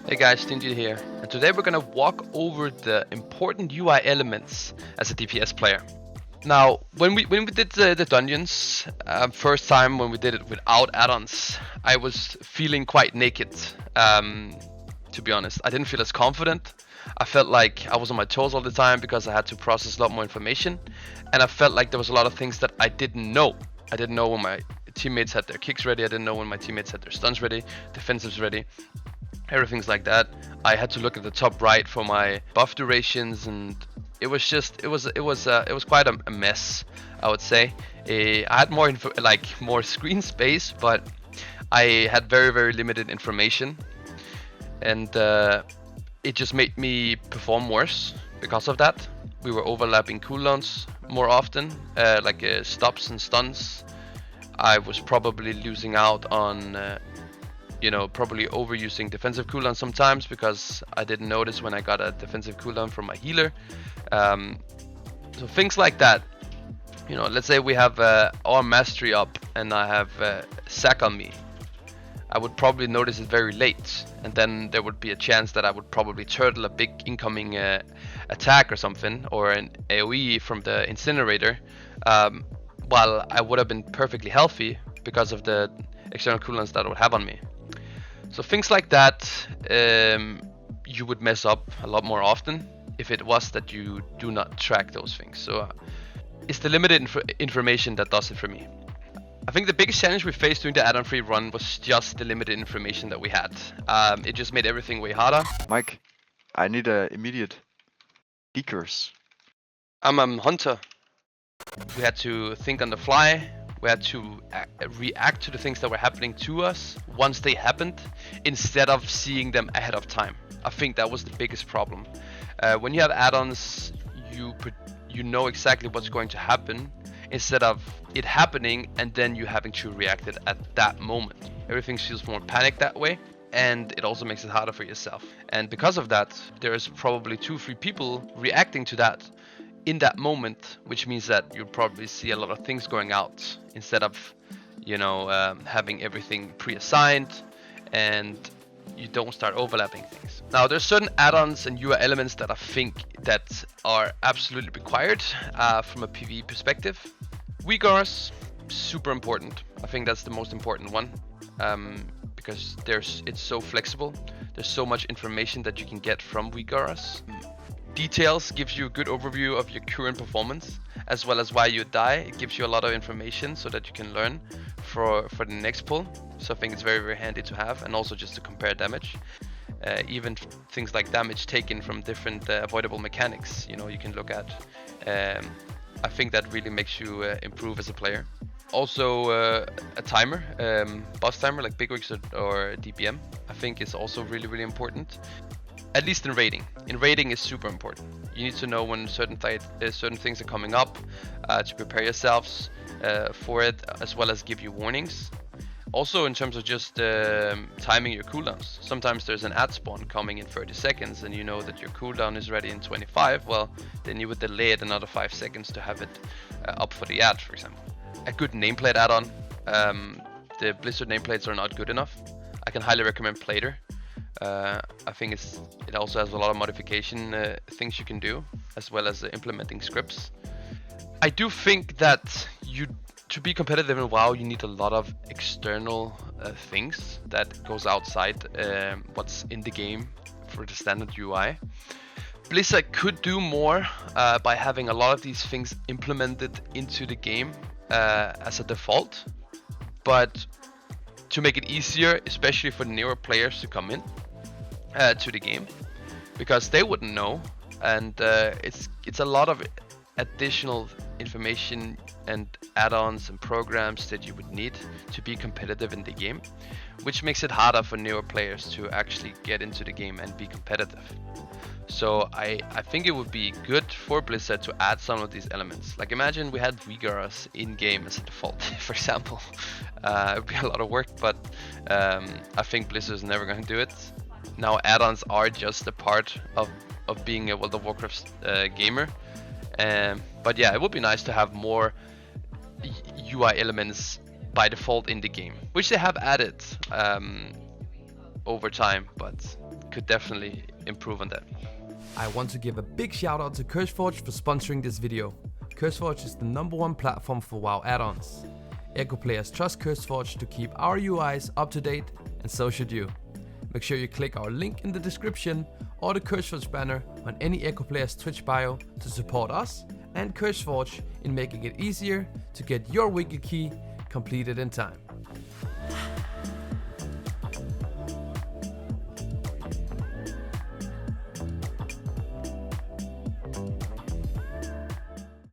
Hey guys, Gingitv here, and today we're gonna walk over the important UI elements as a DPS player. Now, when we did the dungeons first time, when we did it without add-ons, I was feeling quite naked. To be honest, I didn't feel as confident. I felt like I was on my toes all the time because I had to process a lot more information, and I felt like there was a lot of things that I didn't know. I didn't know when my teammates had their kicks ready. I didn't know when my teammates had their stuns ready, defensives ready. Everything's like that. I had to look at the top right for my buff durations, and it was quite a mess, I would say. I had more screen space, but I had very limited information, and it just made me perform worse because of that. We were overlapping cooldowns more often, stops and stuns. I was probably losing out on probably overusing defensive cooldown sometimes because I didn't notice when I got a defensive cooldown from my healer. So things like that. Let's say we have our mastery up and I have sack on me. I would probably notice it very late, and then there would be a chance that I would probably turtle a big incoming attack or something, or an AoE from the incinerator, while I would have been perfectly healthy because of the external cooldowns that I would have on me. So things like that, you would mess up a lot more often if it was that you do not track those things. So it's the limited information that does it for me. I think the biggest challenge we faced during the add-on free run was just the limited information that we had. It just made everything way harder. Mike, I need a immediate decurse. I'm a hunter. We had to think on the fly. We had to react to the things that were happening to us once they happened, instead of seeing them ahead of time. I think that was the biggest problem. When you have add-ons, you know exactly what's going to happen, instead of it happening and then you having to react it at that moment. Everything feels more panicked that way, and it also makes it harder for yourself. And because of that, there's probably 2-3 people reacting to that in that moment, which means that you'll probably see a lot of things going out instead of having everything pre-assigned, and you don't start overlapping things. Now, there's certain add-ons and UI elements that I think that are absolutely required from a PvE perspective. Weak auras, super important. I think that's the most important one, because it's so flexible. There's so much information that you can get from weak auras. Details gives you a good overview of your current performance, as well as why you die. It gives you a lot of information so that you can learn for the next pull. So I think it's very handy to have, and also just to compare damage. Even things like damage taken from different avoidable mechanics, you can look at. I think that really makes you improve as a player. Also, a timer, boss timer like bigwigs or DPM, I think is also really important. At least in raiding. In raiding is super important. You need to know when certain things are coming up to prepare yourselves for it, as well as give you warnings. Also, in terms of just timing your cooldowns. Sometimes there's an add spawn coming in 30 seconds and you know that your cooldown is ready in 25. Well, then you would delay it another 5 seconds to have it up for the add, for example. A good nameplate add-on. The Blizzard nameplates are not good enough. I can highly recommend Plater. I think it also has a lot of modification things you can do, as well as implementing scripts. I do think that to be competitive in WoW, you need a lot of external things that goes outside what's in the game for the standard UI. Blizzard could do more by having a lot of these things implemented into the game as a default, but to make it easier, especially for newer players to come in to the game, because they wouldn't know, and it's a lot of additional information and add-ons and programs that you would need to be competitive in the game, which makes it harder for newer players to actually get into the game and be competitive. So I think it would be good for Blizzard to add some of these elements. Like, imagine we had weak auras in game as a default, for example. It would be a lot of work, but I think Blizzard's never going to do it. Now, add-ons are just a part of being a World of Warcraft gamer. But yeah, it would be nice to have more UI elements by default in the game, which they have added. over time, but could definitely improve on that. I want to give a big shout out to Curseforge for sponsoring this video. Curseforge is the #1 platform for WoW add-ons. Echo players trust Curseforge to keep our UIs up to date, and so should you. Make sure you click our link in the description or the Curseforge banner on any Echo player's Twitch bio to support us and Curseforge in making it easier to get your wiki key completed in time.